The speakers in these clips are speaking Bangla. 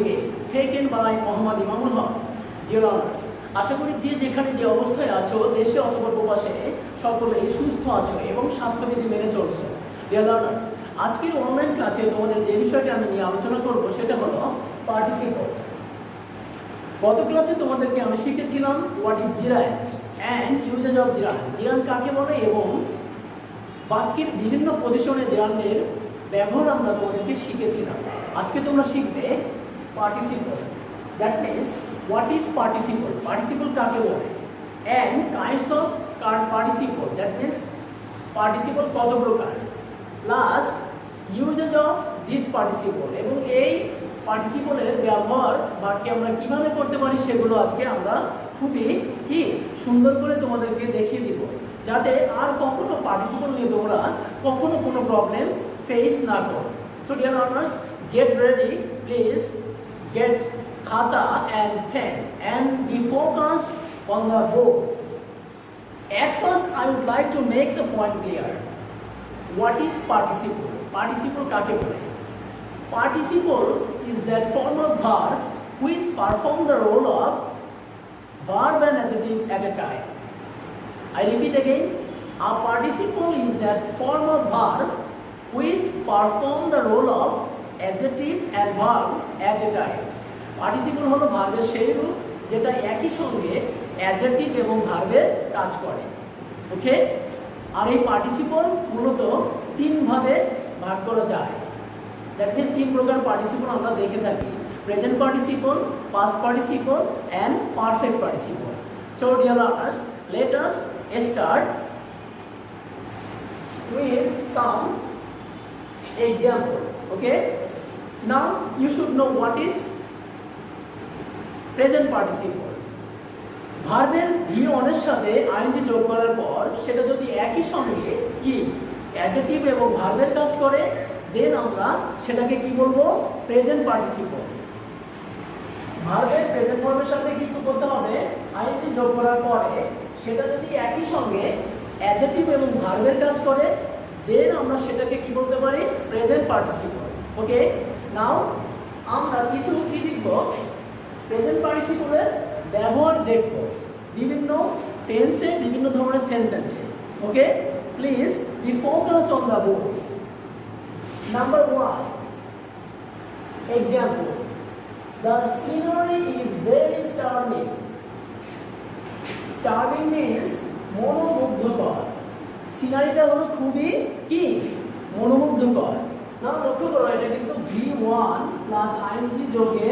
again, taken by Muhammad Imamul Haq. Dear honors, আশা করি যে যেখানে যে অবস্থায় আছো দেশে অথবা প্রবাসে সকলেই সুস্থ আছো এবং স্বাস্থ্যবিধি মেনে চলছো। Dear learners, আজকের অনলাইন ক্লাসে তোমাদের যে বিষয়টি আমি নিয়ে আলোচনা করব সেটা হলো পার্টিসিপল। গত ক্লাসে তোমাদেরকে আমি শিখেছিলাম what is জিরান্ড and uses of জিরান্ড, জিরান্ড কাকে বলে এবং বাক্যের বিভিন্ন পজিশনে জিরান্ডের ব্যবহার আমরা তোমাদেরকে শিখেছিলাম। আজকে তোমরা শিখবে participle. That means what is participle, participle কাকে বলে, and kinds of participle, that means participle কত প্রকার, plus uses of this participle, এবং এই পার্টিসিপলের ব্যবহার বাক্যে আমরা কিভাবে করতে পারি সেগুলো আজকে আমরা খুবই সুন্দর করে তোমাদেরকে দেখিয়ে দিব, যাতে আর কখনো পার্টিসিপল নিয়ে তোমরা কখনো কোনো প্রবলেম ফেস না করো। So dear learners, get ready, please get khata and pen and be focused on the board. At first I would like to make the point clear. What is participle? Participle kake bole? Participle is that form of verb which perform the role of verb and adjective at a time. I repeat again, a participle is that form of verb which perform the role of adjective and verb at a time. Participle হলো ভার্বের সেই রূপ যেটা একই সঙ্গে অ্যাডজেক্টিভ এবং ভার্বের কাজ করে। ওকে, আর এই পার্টিসিপল মূলত তিনভাবে ভাগ করা যায়। দ্যাট মিনস তিন প্রকার পার্টিসিপল আমরা দেখে থাকি: present participle, past participle and perfect participle. So dear learners, let us start with some example. Okay, now you should know what is present participle. ভার্বের ভি অনের সাথে আইএনজি যোগ করার পর সেটা যদি একই সঙ্গে অ্যাডজেক্টিভ এবং ভার্বের কাজ করে, দেন আমরা সেটাকে কি বলবো? Present participle. ভার্বের প্রেজেন্ট ফর্মের সাথে কি করতে হবে? আইএনজি যোগ করার পরে সেটা যদি একই সঙ্গে অ্যাডজেক্টিভ এবং ভার্বের কাজ করে, দেন আমরা সেটাকে কি বলতে পারি? Present participle. ওকে, নাও আমরা কিছু কি দেখব? প্রেজেন্ট পার্টিসিপলের ব্যবহার দেখব বিভিন্ন টেন্সে, বিভিন্ন ধরনের সেন্টেন্সে। Okay, please be focus on the book. Number 1 example, the scenery is very charming. Charming means মনোমুগ্ধকর। সিনারিটা হলো খুবই মনোমুগ্ধকর। না, লক্ষ্য করো এটা কিন্তু V1 প্লাস আইএনজি যোগে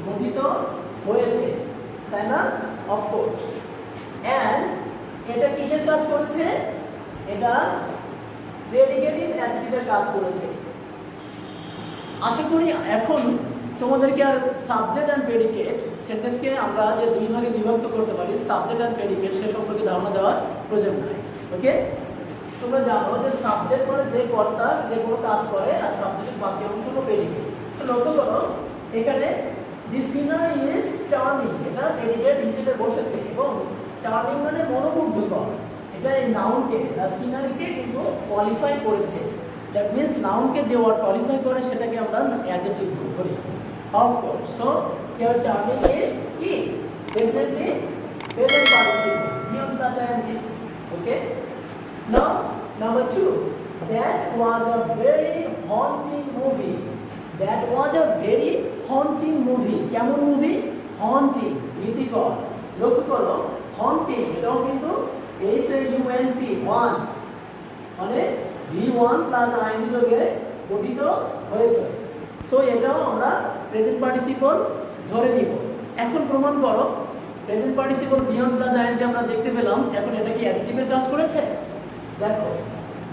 গঠিত হয়েছে, তাই না? অফকোর্স। অ্যান্ড এটা কিসের কাজ করেছে? এটা প্রেডিকেটিভ অ্যাডজেক্টিভের কাজ করেছে। আশা করি এখন তোমাদেরকে আর সাবজেক্ট অ্যান্ড প্রেডিকেট সেন্টেন্সকে আমরা যে দুই ভাগে বিভক্ত করতে পারি, সাবজেক্ট অ্যান্ড প্রেডিকেট, সে সম্পর্কে ধারণা দেওয়ার প্রয়োজন নাই। ওকে, তোমরা জানো যে সাবজেক্ট মানে যে কর্তা যে কোনো কাজ করে, আর সাবজেক্টের বাকি অংশ হলো প্রেডিকেট। তো লক্ষ্য করো এখানে দি সিনারি ইজ চার্মিং, এটা প্রেডিকেট হিসেবে বসেছে, এবং চার্মিং মানে মনোমুগ্ধকর। এটা এই নাউনকে, দ্য সিনারিকে কিন্তু কোয়ালিফাই করেছে। দ্যাট মিনস নাউনকে যে ওয়ার্ড কোয়ালিফাই করে সেটাকে আমরা অ্যাডজেক্টিভ ধরি। Of course, so here charming is definitely present participle, beyond the charming. Okay, now number 2, that was a very haunting movie. That was a very haunting movie. কেমন মুভি? haunting, ভীতিকর। লক্ষ্য করো haunting এটাও কিন্তু HAUNT, want, মানে V1 প্লাস আইএনজি যোগে গঠিত হয়েছে। সো এটাও আমরা প্রেজেন্ট পার্টিসিপল ধরে নিব। এখন প্রমাণ করো present participle beyond plus ING আমরা দেখতে পেলাম, এখন এটা কি অ্যাডজেক্টিভের কাজ করেছে? দেখো,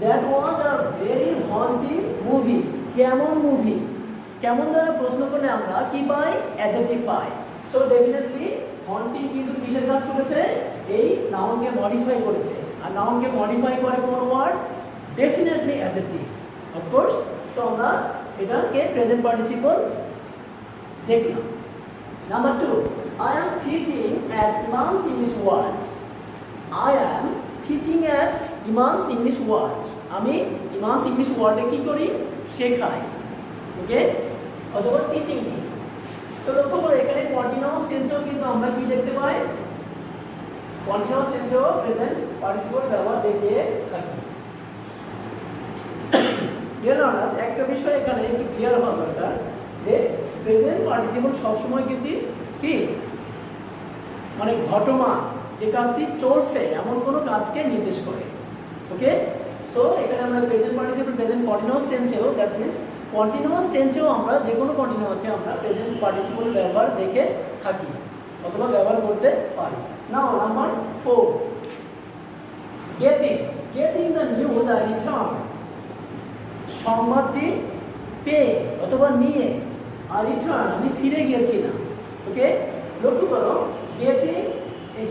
that was a very haunting movie. কেমন মুভি? কেমন দ্বারা প্রশ্ন করলে আমরা কি পাই? অ্যাডজেক্টিভ পাই। সো ডেফিনেটলি হন্টিং কিন্তু কিসের কাজ করেছে? এই নাউনকে মডিফাই করেছে। আর নাউনকে মডিফাই করে কোন word? Definitely adjective, of course. So আমরা এটাকে প্রেজেন্ট পার্টিসিপল দেখলাম। Number 2, I am teaching at Imam's English Ward. I am teaching at Imam's English Ward. আমি ইমামস ইংলিশ ওয়ার্ডে কি করি? শেখাই। ওকে, অথবা টিচিং নি। সো লক্ষ্য করো এখানে কন্টিনিউয়াস টেন্সেও কিন্তু আমরা কি দেখতে পাই, কন্টিনিউয়াস টেন্সেও প্রেজেন্ট পার্টিসিপল ব্যবহার দেখতে থাকি। ডিয়ার লার্নার্স, একটা বিষয় এখানে একটু ক্লিয়ার হওয়া দরকার যে প্রেজেন্ট পার্টিসিপল সবসময় কিন্তু কি মানে ঘটমান যে কাজটি চলছে এমন কোনো কাজকে নির্দেশ করে। ওকে, সো এখানে আমরা প্রেজেন্ট পার্টিসিপল প্রেজেন্ট কন্টিনিউয়াস টেন্সেও, দ্যাট মিন্স কন্টিনিউয়াস টেন্সেও আমরা যে কোনো কন্টিনিউয়াসে আমরা প্রেজেন্ট পার্টিসিপল ব্যবহার দেখে থাকি অথবা ব্যবহার করতে পারি। Now number 4, getting the news আর রিটার্ন, সংবাদটি পেয়ে অথবা নিয়ে, আর রিটার্ন আমি ফিরে গিয়েছিলাম। ওকে, লক্ষ্য করো getting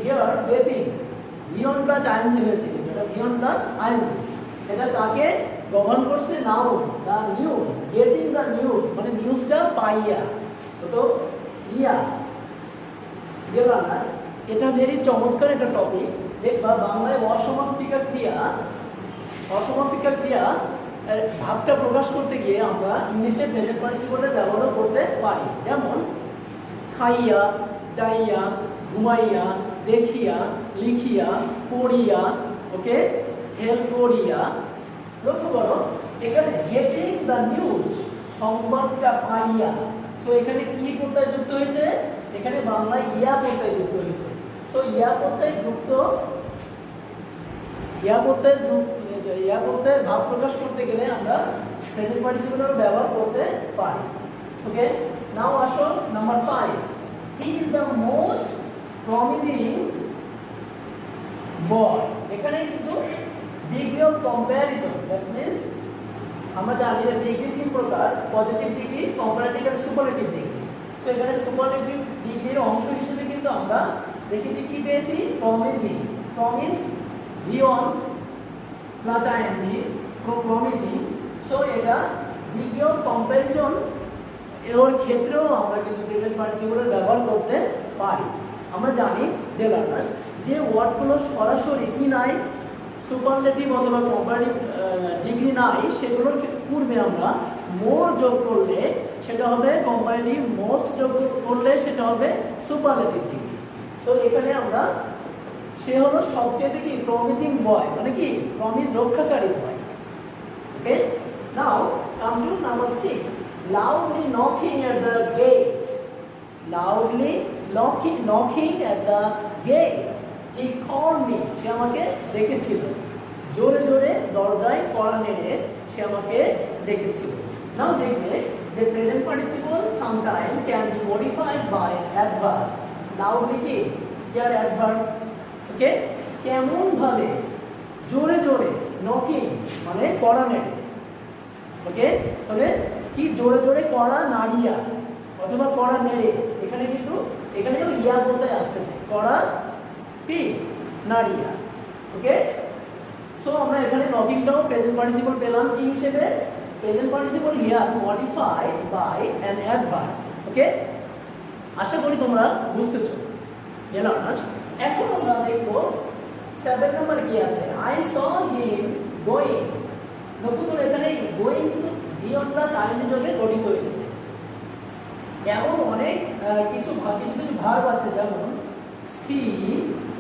here getting beyond plus ING হয়েছে, এটা বিয়ন্ড প্লাস আইএনজি, এটা তাকে গভর্ন করছে noun the news, getting the news মানে নিউজটা পাইয়া, তো ইয়া। ডিয়ার লার্নার্স, এটা ভেরি চমৎকার একটা টপিক। দেখবা বাংলায় অসমাপিকা ক্রিয়া ভাবটা প্রকাশ করতে গিয়ে আমরা ইংলিশে প্রেজেন্ট পার্টিসিপলের ব্যবহার করতে পারি। যেমন খাইয়া, যাইয়া, ঘুমাইয়া, দেখিয়া, লিখিয়া, পড়িয়া, ওকে, হেল্প করিয়া। লক্ষ্য করো এখানে গেটিং দ্য নিউজ সংবাদটা পাইয়া, সো এখানে কি প্রত্যয় যুক্ত হয়েছে, এখানে বাংলায় ইয়া প্রত্যয় যুক্ত হয়েছে। সো ইয়া প্রত্যয়ের ভাব প্রকাশ করতে গেলে আমরা প্রেজেন্ট পার্টিসিপলের ব্যবহার করতে পারি। ওকে, নাও আসো number 5, he is the most promising boy. এখানে কিন্তু degree of comparison, that means আমরা জানি যে ডিগ্রি 3 প্রকার, পজিটিভ ডিগ্রি, কম্পারেটিভ আর সুপারলেটিভ ডিগ্রি। সো এখানে সুপারলেটিভ ডিগ্রির অংশ হিসেবে কিন্তু আমরা দেখেছি কি পেয়েছি, promising, promise beyond plus ING, promising. So এটা ডিগ্রি অফ কম্প্যারিজন এর ক্ষেত্রেও আমরা কিন্তু প্রেজেন্ট পার্টিসিপলের ব্যবহার করতে পারি। আমরা জানি ডিয়ার লার্নার্স যে ওয়ার্ডগুলো সরাসরি কি নাই, সুপারলেটিভ অথবা কম্পারেটিভ ডিগ্রি নাই, সেগুলোর পূর্বে আমরা মোর যোগ করলে সেটা হবে কম্পারেটিভ, মোস্ট যোগ করলে সেটা হবে সুপারলেটিভ ডিগ্রি। তো এখানে আমরা সে হলো সবচেয়ে কি প্রমিজিং বয়, মানে কি প্রমিজ রক্ষাকারী boy. Okay, now come to number 6, loudly knocking at the gate, loudly knocking at the gate, he called me, সে আমাকে ডেকেছিল, জোরে জোরে দরজায় কড়া নেড়ে সে আমাকে ডেকেছিল। নাও দেখবে যে present participle sometime can be modified by adverb. Loudly কি হিয়ার অ্যাডভার্ব। ওকে, কেমন ভাবে, জোরে জোরে, নকিং মানে কড়া নেড়ে। ওকে, তবে কি জোরে জোরে কড়া নাড়িয়া অথবা কড়া নেড়ে, এখানে কিন্তু এখানে যেন ইয়া বলতে আসতেছে, কড়া কি নাড়িয়া। ওকে, সো আমরা এখানে নকিংটাও প্রেজেন্ট পার্টিসিপল পেলাম কি হিসেবে, present participle here modified by an adverb. Okay, আশা করি তোমরা বুঝতেছো। এখন আমরা দেখবো 7 নম্বর কি আছে, আই স হিম গোয়িং। নতুন করে এখানে গোয়িং কিন্তু বিয়ন্ড প্লাস আইএনজি যোগে গঠিত হয়েছে। এমন অনেক কিছু ভার্ব আছে, যেমন see,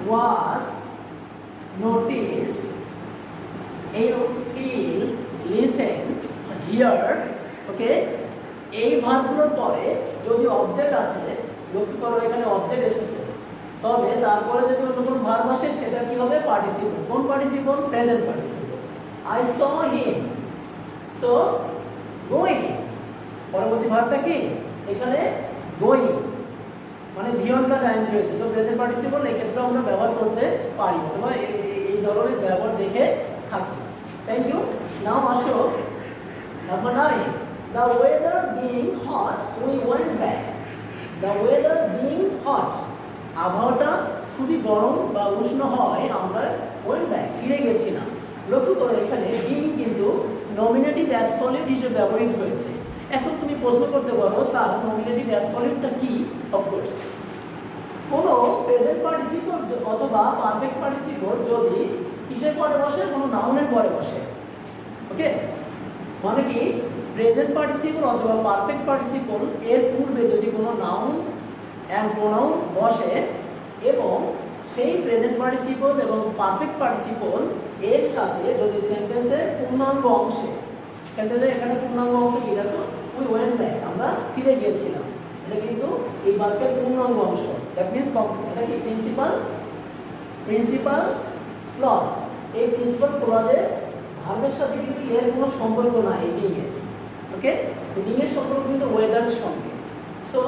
watch, notice, feel, listen, hear. Okay, এই ভার্বগুলোর পরে যদি অবজেক্ট আসে, লক্ষ্য করো এখানে অবজেক্ট এসেছে, তবে তারপরে যদি অন্য কোনো ভার্ব আসে সেটা কি হবে, পার্টিসিপল। কোন participle, present participle. I saw him, so going, পরবর্তী ভার্বটা কি এখানে গোয়িং, মানে বিয়ন্ড প্লাস আইএনজি হয়েছে, তো প্রেজেন্ট পার্টিসিপল এই ক্ষেত্রে আমরা ব্যবহার করতে পারি অথবা এই ধরনের ব্যবহার দেখে থাকি। Thank you. নাও আসো number 9, the weather being hot we went back. The weather being hot, আবহাওয়াটা খুবই গরম বা উষ্ণ হয়, আমরা ওয়েন্ট ব্যাক ফিরে গেছিলাম। লক্ষ্য করো এখানে বিং কিন্তু নমিনেটিভ অ্যাবসলিউট হিসেবে ব্যবহৃত হয়েছে। এখন তুমি প্রশ্ন করতে পারো, স্যার নমিনেটিভ অ্যাবসলিউটটা কি? অফকোর্স কোনো প্রেজেন্ট পার্টিসিপল অথবা পারফেক্ট পার্টিসিপল যদি কিসের পরে বসে, কোনো নাউনের পরে বসে। ওকে, মানে কি প্রেজেন্ট পার্টিসিপল অথবা পারফেক্ট পার্টিসিপল এর পূর্বে যদি কোনো নাউন অ্যান্ড প্রোনাউন বসে এবং সেই প্রেজেন্ট পার্টিসিপল এবং পারফেক্ট পার্টিসিপল এর সাথে যদি সেন্টেন্সের পূর্ণাঙ্গ অংশে, সেন্টেন্সের এখানে পূর্ণাঙ্গ অংশ কি দেখো, উই ওয়েন্ট ব্যাক, আমরা ফিরে গিয়েছিলাম, এটা কিন্তু এই বাক্যের পূর্ণাঙ্গ অংশ। দ্যাট মিন্স এটা কি প্রিন্সিপাল ক্লজ। এই প্রিন্সিপাল ক্লজে ভার্বের সাথে কিন্তু এর কোনো সম্পর্ক নাই বিং এর। ওকে, বিং এর সম্পর্ক কিন্তু ওয়েদারের সঙ্গে। সো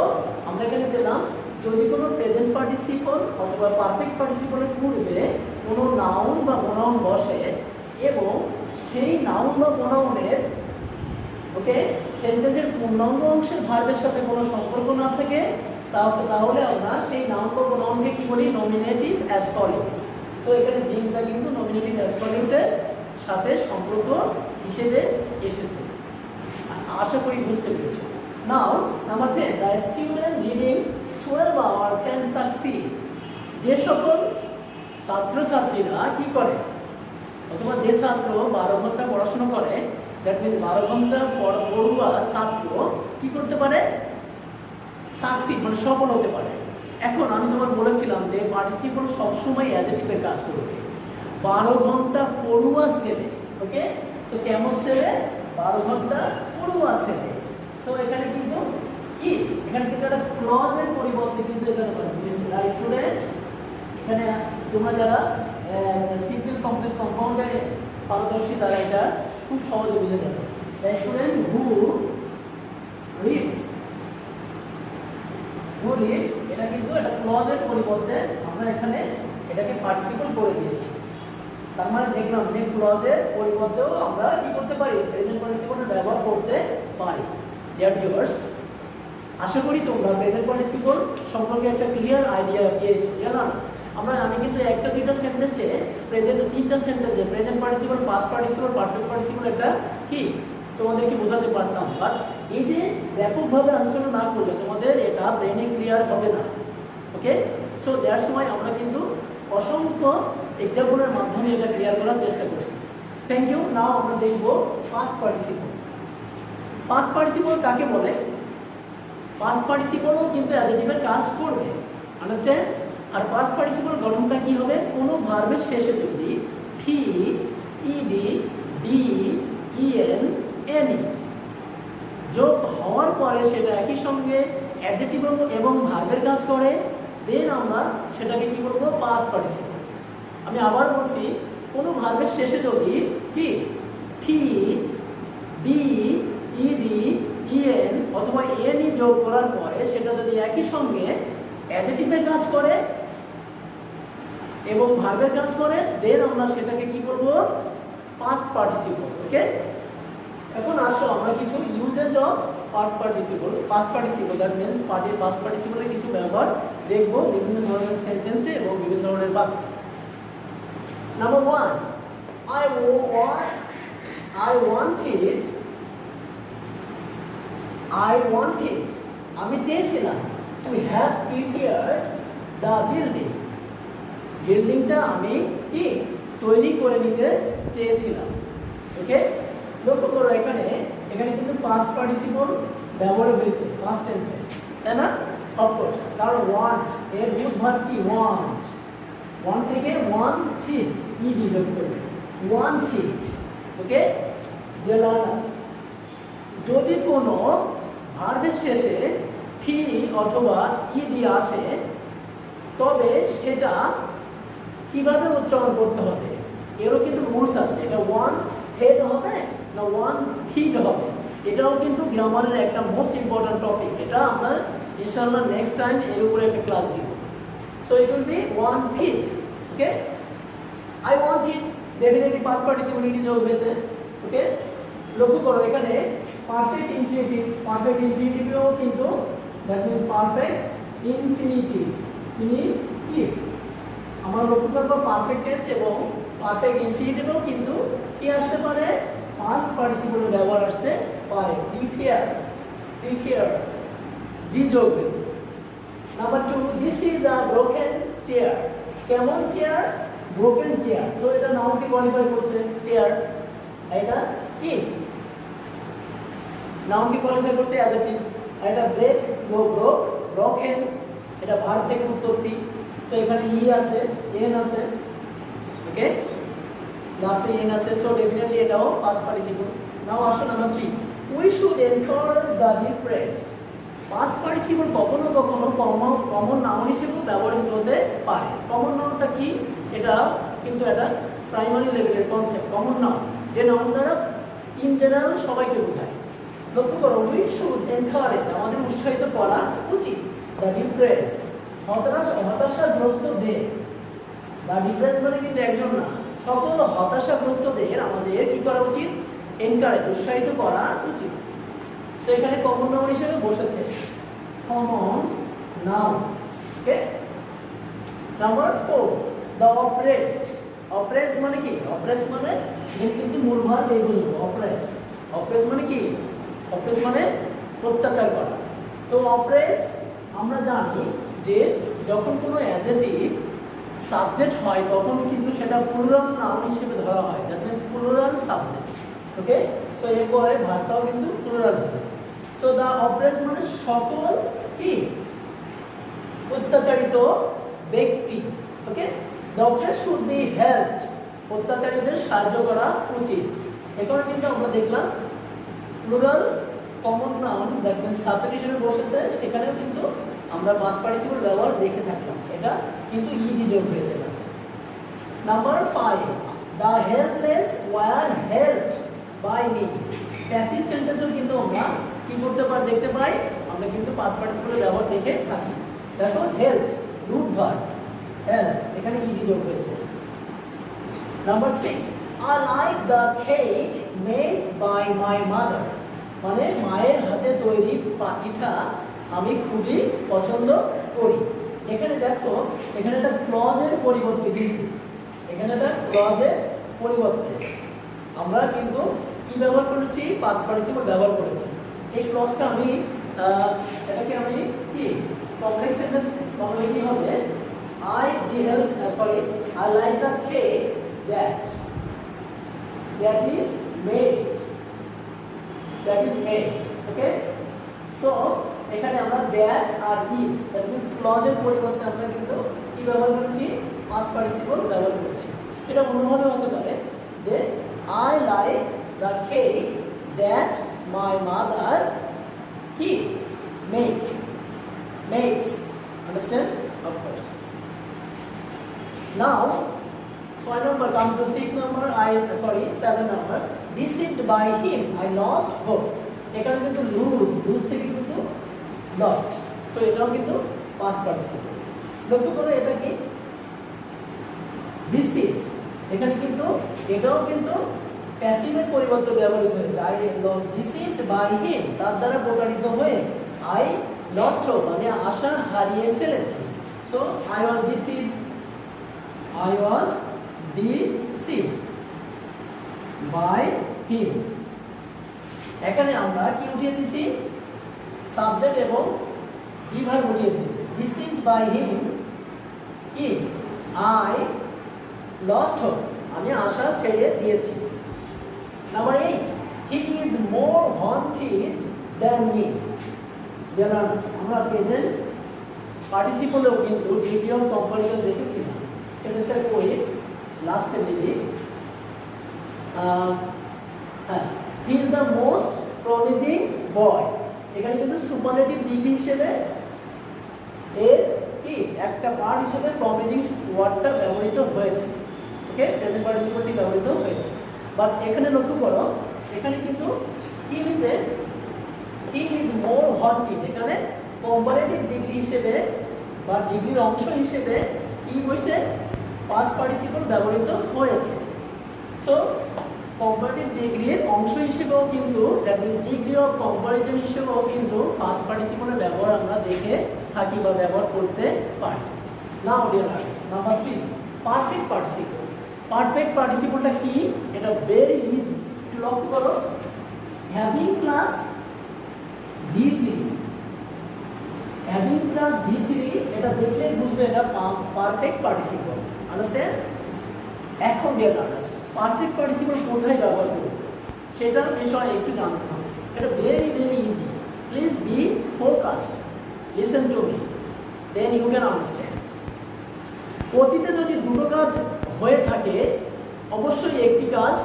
আমরা এখানে পেলাম যদি কোনো প্রেজেন্ট পার্টিসিপল অথবা পারফেক্ট পার্টিসিপলের পূর্বে কোনো নাউন বা প্রোনাউন বসে এবং সেই নাউন বা প্রোনাউনের ওকে সেন্টেন্সের পূর্ণাঙ্গ অংশের ভার্বের সাথে কোনো সম্পর্ক না থাকে, তাহলে আমরা সেই নাউন বা প্রোনাউনকে কি বলি, নমিনেটিভ অ্যাবসলিউট। সো এখানে বিংটা কিন্তু নমিনেটিভ অ্যাবসলিউটের সাথে সম্পর্ক হিসেবে এসেছে। আশা করি বুঝতে পেরেছো। Now number 10, the student reading 12 hours can succeed। যে সকল ছাত্রছাত্রীরা কি করে অথবা যে ছাত্র 12 ঘন্টা পড়াশোনা করে, দ্যাট মিন্স 12 ঘন্টা পড়ুয়া ছাত্র কি করতে পারে, সাকসিড মানে সফল হতে পারে। এখন আমি তোমার বলেছিলাম যে পার্টিসিপল সবসময় অ্যাডজেক্টিভের কাজ করবে। 12 ঘন্টা পড়ুয়া ছেলে, ওকে, সো কেমন ছেলে, 12 ঘন্টা পড়ুয়া ছেলে। সো এখানে কিন্তু কি, এখানে কিন্তু একটা ক্লজের পরিবর্তে কিন্তু এখানে স্টুডেন্ট, এখানে তোমরা যারা সিম্পল কমপ্লেক্স কম্পাউন্ডে পারদর্শী তারা এটা খুব সহজে বুঝে যাবে। দ্য স্টুডেন্ট হু রিডস, এটা কিন্তু একটা ক্লজের পরিবর্তে আমরা এখানে এটাকে পার্টিসিপল করে দিয়েছি। তার মানে দেখলাম যে ক্লজের পরিবর্তেও আমরা কি করতে পারি, প্রেজেন্ট পার্টিসিপলটা ব্যবহার করতে পারি। ডিয়ার ভিউয়ার্স, আশা করি তোমরা প্রেজেন্ট পার্টিসিপল সম্পর্কে একটা ক্লিয়ার আইডিয়া পেয়েছো। আমি কিন্তু একটা দুইটা সেন্টেন্সে তিনটা সেন্টেন্সে present participle, past participle, perfect participle একটা কি তোমাদেরকে বোঝাতে পারতাম, বাট এই যে ব্যাপকভাবে আলোচনা না করলে তোমাদের এটা ব্রেনে ক্লিয়ার হবে না। ওকে, সো দ্যাটস ওয়াই আমরা কিন্তু অসংখ্য এক্সাম্পলের মাধ্যমে এটা ক্লিয়ার করার চেষ্টা করছি। Thank you. নাও আমরা দেখব পাস্ট পার্টিসিপল। পাস্ট পার্টিসিপল কাকে বলে? পাস্ট পার্টিসিপলও কিন্তু অ্যাডজেক্টিভের কাজ করবে, আন্ডারস্ট্যান্ড। আর পাস্ট পার্টিসিপল গঠনটা কি হবে, কোনো ভার্বের শেষে যদি ভি, ইডি, ডি, ইএন, এনি যোগ হওয়ার পরে সেটা একই সঙ্গে অ্যাডজেক্টিভ এবং ভার্বের কাজ করে, দেন আমরা সেটাকে কি করব, পাস্ট পার্টিসিপল। আমি আবার বলছি, কোনো ভার্বের শেষে যদি কি ভি, ডি, ইডি, ইএন অথবা এনই যোগ করার পরে সেটা যদি একই সঙ্গে অ্যাডজেক্টিভের কাজ করে এবং ভার্বের কাজ করে, দেন আমরা সেটাকে কি করব, পাস্ট পার্টিসিপল। ওকে, এখন আসো আমরা কিছু uses of past participle, that means past পার্টিসিপলের কিছু ব্যবহার দেখব বিভিন্ন ধরনের সেন্টেন্সে এবং বিভিন্ন ধরনের বাক্যে। নাম্বার 1, I wanted, আমি চেয়েছিলাম, to have prepared the building, বিল্ডিংটা আমি কি তৈরি করে নিতে চেয়েছিলাম। ওকে, লক্ষ্য করো এখানে কিন্তু পাস্ট পার্টিসিপল ব্যবহার হয়েছে পাস্ট টেন্সে, তাই না? অফকোর্স, কারণ ওয়ান্ট এর রুট ভার্ব কি, ওয়ান্ট থেকে ওয়ান্টেড ইডি যোগ করবে, ওয়ান্টেড। ওকে, ডিয়ার লার্নার্স, যদি কোনো ভার্বের শেষে ফি অথবা ইডি আসে তবে সেটা কিভাবে উচ্চারণ করতে হবে এরও কিন্তু রুলস আছে। এটা ওয়ান থেড হবে না ওয়ান থিড হবে, এটাও কিন্তু গ্রামারের একটা মোস্ট ইম্পর্টেন্ট টপিক। এটা আমরা ইনশাআল্লাহ নেক্সট টাইম এর উপরে একটা ক্লাস দিব। So it will be one থিড। Okay, I want it, definitely past participle ED যোগ হয়েছে। ওকে, লক্ষ্য করো এখানে পারফেক্ট ইনফিনিটিভও কিন্তু, দ্যাট মিন্স পারফেক্ট ইনফিনিটিভ। আমরা লক্ষ্য করবো পারফেক্ট টেন্স এবং পারফেক্ট ইনফিনিটিভও কিন্তু কি আসতে পারে, পাস্ট পার্টিসিপলের ব্যবহার আসতে পারে। প্রিফেয়ার ডি যোগ হয়েছে। Number 2, this is a broken chair. কেমন চেয়ার, ব্রোকেন চেয়ার। সো এটা নাউনকে কোয়ালিফাই করছে চেয়ার, এটা কি নাউন কি কোয়ালিফাই করছে অ্যাডজেক্টিভ, আর এটা ব্রেক ব্রোক ব্রোকেন, এটা ভার্ব থেকে উৎপত্তি। সো এখানে ই আছে, এন আছে, ওকে, লাস্টে এন আছে, সো ডেফিনেটলি এটাও পাস্ট পার্টিসিপল। নাও আসো number 3, we should encourage the depressed. Past participle কখনো কখনো কমন নাউন হিসেবে ব্যবহৃত হতে পারে। কমন নাউনটা কি? এটা কিন্তু একটা প্রাইমারি লেভেলের কনসেপ্ট। কমন নাউন যে নাউন দ্বারা ইন জেনারেল সবাইকে বোঝায়। লক্ষ্য করো, উই শুড এনকারেজ, আমাদের উৎসাহিত করা উচিত, দ্য ডিপ্রেসড, হতাশাগ্রস্তদের। দ্য ডিপ্রেসড মানে কিন্তু একজন না, সকল হতাশাগ্রস্তদের আমাদের কি করা উচিত? এনকারেজ, উৎসাহিত করা উচিত। তো এখানে কমন নাউন হিসেবে বসেছে, common noun, okay. Number 4, the oppressed. Oppress মানে কি? অপ্রেস মানে এর কিন্তু মূল ভার্ব এগুলো। অপ্রেস, অপ্রেস মানে কি? অপ্রেস মানে অত্যাচার করা। তো অপ্রেস আমরা জানি যে যখন কোনো অ্যাডজেক্টিভ সাবজেক্ট হয় তখন কিন্তু সেটা প্লুরাল নাউন হিসেবে ধরা হয়, that means plural subject, okay. So এরপরে ভার্বটাও কিন্তু প্লুরাল হবে। সো দ্য অপ্রেসড মানে সকল কি অত্যাচারিত ব্যক্তি, okay. The oppressed should be helped, অত্যাচারীদের সাহায্য করা উচিত। এখানে কিন্তু আমরা দেখলাম plural common noun that means subject হিসেবে বসেছে, সেখানেও কিন্তু আমরা পাস্ট পার্টিসিপল ব্যবহার দেখে থাকলাম। এটা কিন্তু ইডি যোগ হয়েছে লাস্টে। Number 5, the helpless were helped by me. Passive সেন্টেন্সও কিন্তু আমরা কি করতে পারি, দেখতে পাই, আমরা কিন্তু পাস্ট পার্টিসিপলের ব্যবহার দেখে থাকি। দেখো হেল্প, রুট ভার্ব হেল্প, এখানে ইডি যোগ হয়েছে। Number 6, I like the cake made by my mother, মানে মায়ের হাতে তৈরি পিঠা আমি খুবই পছন্দ করি। এখানে দেখো, এখানে একটা ক্লজের পরিবর্তে কিন্তু এখানে একটা ক্লজের পরিবর্তে আমরা কিন্তু কি ব্যবহার করেছি? পাস্ট পার্টিসিপল ব্যবহার করেছি। এই ক্লজটা আমি এটাকে আমি কি কমপ্লেক্স সেন্টেন্স বললে কি হবে? I like the cake that is made, okay. So এখানে আমরা that R is, that means ক্লজের পরিবর্তে আমরা কিন্তু কি ব্যবহার করেছি? পাস্ট পার্টিসিপল ব্যবহার করেছি। এটা অন্যভাবে হতে পারে যে I like the cake that my mother কি makes, understand? Of course. Now 6 number, come to 6 number, 7 number, deceived by him I lost hope. এখানে কিন্তু লুজ থেকে কিন্তু লস্ট, সো এটাও কিন্তু পাস্ট পার্টিসিপল। লক্ষ্য করো এটা কি? ডিসিভড, এখানে কিন্তু এটাও কিন্তু প্যাসিভের পরিবর্তে ব্যবহৃত হয়েছে। আই ডিসিভড বাই হিম, তার দ্বারা প্রতারিত হয়ে আই লস্ট হোপ, মানে আশা হারিয়ে ফেলেছি। So I was deceived by him। এখানে আমরা কি উঠিয়ে দিছি? সাবজেক্ট এবং ভার্ব উঠিয়ে দিয়েছি। ডিসিভড বাই হিম কি? আই লস্ট হোপ, আমি আশা ছেড়ে দিয়েছি। Number 8, he is more haunted than me. আমরা প্রেজেন্ট পার্টিসিপলেও কিন্তু ডিগ্রি অফ কম্পারিজন দেখেছিলাম। সেমিস্টার 4 লাস্টে দিলি he is the most promising boy. এখানে কিন্তু সুপারলেটিভ ডিগ্রি হিসেবে এর কি একটা পার্ট হিসেবে প্রমিজিং ওয়ার্ডটা ব্যবহৃত হয়েছে, ওকে, প্রেজেন্ট পার্টিসিপলটি ব্যবহৃত হয়েছে। বাট এখানে লক্ষ্য করো, এখানে কিন্তু কি হয়েছে? হি ইজ মোর হন্টেড, এখানে কম্পারেটিভ ডিগ্রি হিসেবে বা ডিগ্রির অংশ হিসেবে কি হয়েছে? পাস্ট পার্টিসিপল ব্যবহৃত হয়েছে। সো কম্পারেটিভ ডিগ্রির অংশ হিসেবেও কিন্তু that means degree of comparison হিসেবেও কিন্তু পাস্ট পার্টিসিপলের ব্যবহার আমরা দেখে থাকি বা ব্যবহার করতে পারি। Now dear students, number 3, perfect participle. Perfect পার্টিসিপলটা কি? এটা ভেরি ইজি, একটু লক্ষ্য করো। Having plus V3, having plus V3, এটা দেখলেই বুঝবে এটা পারফেক্ট পার্টিসিপল। আন্ডারস্ট্যান্ড? এখন ডিয়ার লার্নার্স, পারফেক্ট পার্টিসিপল কোথায় ব্যবহার করব সেটার বিষয়ে একটু জানতে হবে। এটা very very easy. Please be focused. Listen to me. Then you can understand. অতীতে যদি দুটো কাজ হয়ে থাকে অবশ্যই একটি কাজ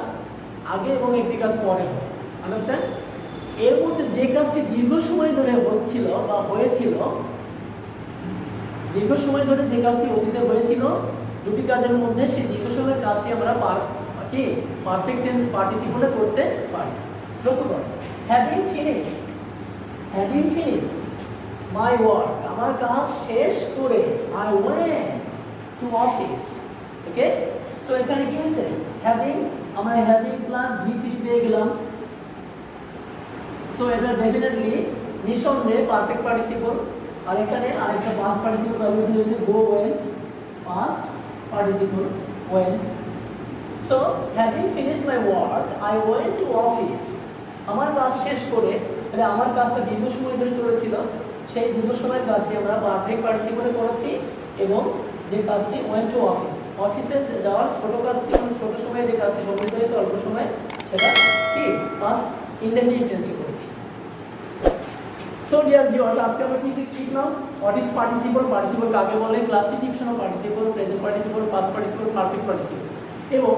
আগে এবং একটি কাজ পরে হয়। আন্ডারস্ট্যান্ড? এর মধ্যে যে কাজটি দীর্ঘ সময় ধরে হচ্ছিল বা হয়েছিল, দীর্ঘ সময় ধরে যে কাজটি অতীতে হয়েছিল দুটি কাজের মধ্যে সেই দীর্ঘ সময়ের কাজটি আমরা পারফেক্ট টেন্স পার্টিসিপলে করতে পারি। লক্ষ্য করো, হ্যাভিং ফিনিশড মাই ওয়ার্ক, আমার কাজ শেষ করে I went to office. Okay, so এখানে কি হয়েছে, হ্যাভিং, আমরা হ্যাভিং প্লাস V3 পেয়ে গেলাম। সো এটা ডেফিনেটলি নিঃসন্দেহে পারফেক্ট পার্টিসিপল। আর এখানে আরেকটা পাস্ট পার্টিসিপল ব্যবহৃত হয়েছে, go went, past participle went. So having finished my work I went to office, আমার কাজ শেষ করে, মানে আমার কাজটা দীর্ঘ সময় ধরে চলেছিল সেই দীর্ঘ সময়ের কাজটি আমরা পারফেক্ট পার্টিসিপলে করেছি এবং যে কাজটি ওয়েন্ট টু অফিস, অফিসে যাওয়ার ছোট কাজটি, ছোট সময়ে যে কাজটি সম্পন্ন হয়েছে অল্প সময়, সেটা কি পাস্ট ইনডেফিনিট টেন্সে করেছি। সো ডিয়ার ভিউয়ার্স, আজকে আমরা কি শিখলাম, হোয়াট ইজ পার্টিসিপল, পার্টিসিপল কাকে বলে, classification of participle, present participle, past participle, perfect participle, এবং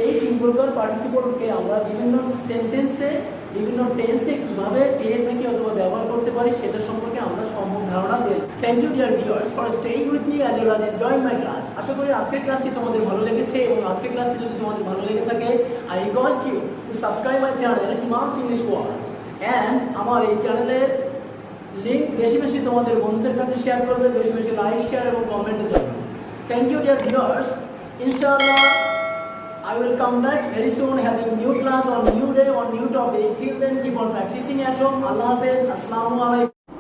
এই তিন প্রকার পার্টিসিপলকে আমরা বিভিন্ন সেন্টেন্সে বিভিন্ন টেন্সে কিভাবে পেয়ে থাকি অথবা ব্যবহার করতে পারি সেটা সম্পর্কে আমরা সম্পূর্ণ ধারণা দিই। Thank you dear viewers for staying with me as well as enjoying my class. আশা করি আজকের ক্লাসটি তোমাদের ভালো লেগেছে এবং আজকের ক্লাসটি যদি তোমাদের ভালো লেগে থাকে I request you to subscribe my channel Imam's English words and আমার এই চ্যানেলের লিঙ্ক বেশি বেশি তোমাদের বন্ধুদের কাছে শেয়ার করবে, বেশি বেশি লাইক, শেয়ার এবং কমেন্টের জন্য। থ্যাংক ইউ ডিয়ার ভিউয়ার্স, ইনশাআল্লাহ I will come back very soon having new class on new day on new topic. Till then keep on practicing at home. Allah Hafiz. Assalamu alaikum.